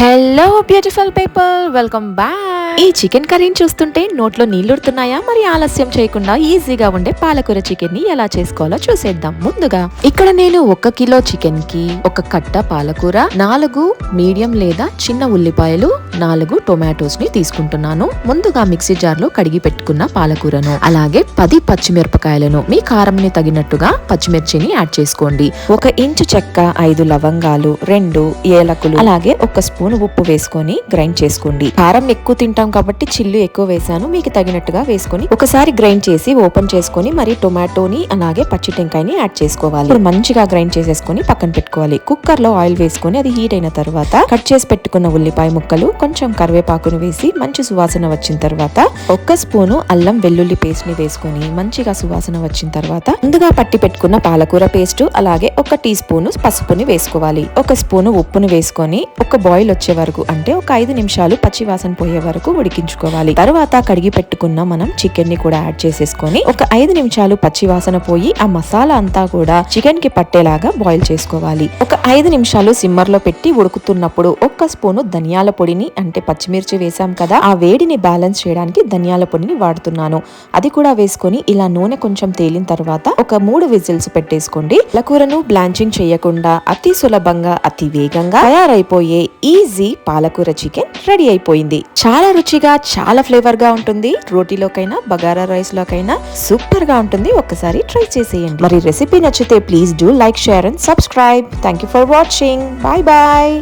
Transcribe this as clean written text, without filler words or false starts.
Hello beautiful people, welcome back. ఈ chicken కర్రీని చూస్తుంటే నోట్లో నీళ్లుడుతున్నాయా? మరి ఆలస్యం చేయకుండా ఈజీగా ఉండే పాలకూర చికెన్ ని ఎలా చేసుకోవాలో చూసేద్దాం. ముందుగా ఇక్కడ నేను 1 కిలో చికెన్ కి 1 కట్ట పాలకూర, 4 మీడియం లేదా చిన్న ఉల్లిపాయలు, 4 టొమాటోస్ ని తీసుకుంటున్నాను. ముందుగా మిక్సీ జార్ లో కడిగి పెట్టుకున్న పాలకూరను, అలాగే 10 పచ్చిమిరపకాయలను, మీ కారంని తగినట్టుగా పచ్చిమిర్చిని యాడ్ చేసుకోండి. 1 ఇంచు చెక్క, 5 లవంగాలు, 2 ఏలకులు, అలాగే 1 స్పూన్ ఉప్పు వేసుకొని గ్రైండ్ చేసుకోండి. కారం ఎక్కువ తింటాం కాబట్టి చిల్లు ఎక్కువ వేసాను, మీకు తగినట్టుగా వేసుకొని ఒకసారి గ్రైండ్ చేసి ఓపెన్ చేసుకొని మరి టొమాటోని అలాగే పచ్చి టెంకాయని యాడ్ చేసుకోవాలి. ఇప్పుడు మంచిగా గ్రైండ్ చేసేసుకొని పక్కన పెట్టుకోవాలి. కుక్కర్ లో ఆయిల్ వేసుకొని అది హీట్ అయిన తర్వాత కట్ చేసి పెట్టుకున్న ఉల్లిపాయ ముక్కలు, కొంచెం కరివేపాకును వేసి మంచి సువాసన వచ్చిన తర్వాత 1 స్పూను అల్లం వెల్లుల్లి పేస్ట్ ని వేసుకొని మంచిగా సువాసన వచ్చిన తర్వాత ముందుగా పట్టి పెట్టుకున్న పాలకూర పేస్ట్, అలాగే 1 టీ స్పూను పసుపుని వేసుకోవాలి. 1 స్పూను ఉప్పును వేసుకొని ఒక బాయిల్ వచ్చే వరకు, అంటే ఒక 5 నిమిషాలు పచ్చి వాసన పోయే వరకు ఉడికించుకోవాలి. తర్వాత కడిగి పెట్టుకున్న మనం చికెన్ ని కూడా యాడ్ చేసేసుకొని ఒక 5 నిమిషాలు పచ్చి వాసన పోయి ఆ మసాలా అంతా కూడా చికెన్ కి పట్టేలాగా బాయిల్ చేసుకోవాలి. ఒక 5 నిమిషాలు సిమ్మర్ లో పెట్టి ఉడుకుతున్నప్పుడు 1 స్పూను ధనియాల పొడిని, అంటే పచ్చిమిర్చి వేసాం కదా, ఆ వేడిని బ్యాలెన్స్ చేయడానికి ధనియాల పొడిని వాడుతున్నాను. అది కూడా వేసుకొని ఇలా నూనె కొంచెం తేలిన తర్వాత ఒక 3 విజిల్స్ పెట్టేసుకోండి. పాలకూరను బ్లాంచింగ్ చేయకుండా అతి సులభంగా అతి వేగంగా తయారైపోయే ఈజీ పాలకూర చికెన్ రెడీ అయిపోయింది. చాలా రుచిగా, చాలా ఫ్లేవర్ గా ఉంటుంది. రోటీలోకైనా బగారా రైస్ లోకైనా సూపర్ గా ఉంటుంది. ఒక్కసారి ట్రై చేసేయండి. మరి రెసిపీ నచ్చితే please do like, share and subscribe. Thank you for watching. Bye bye.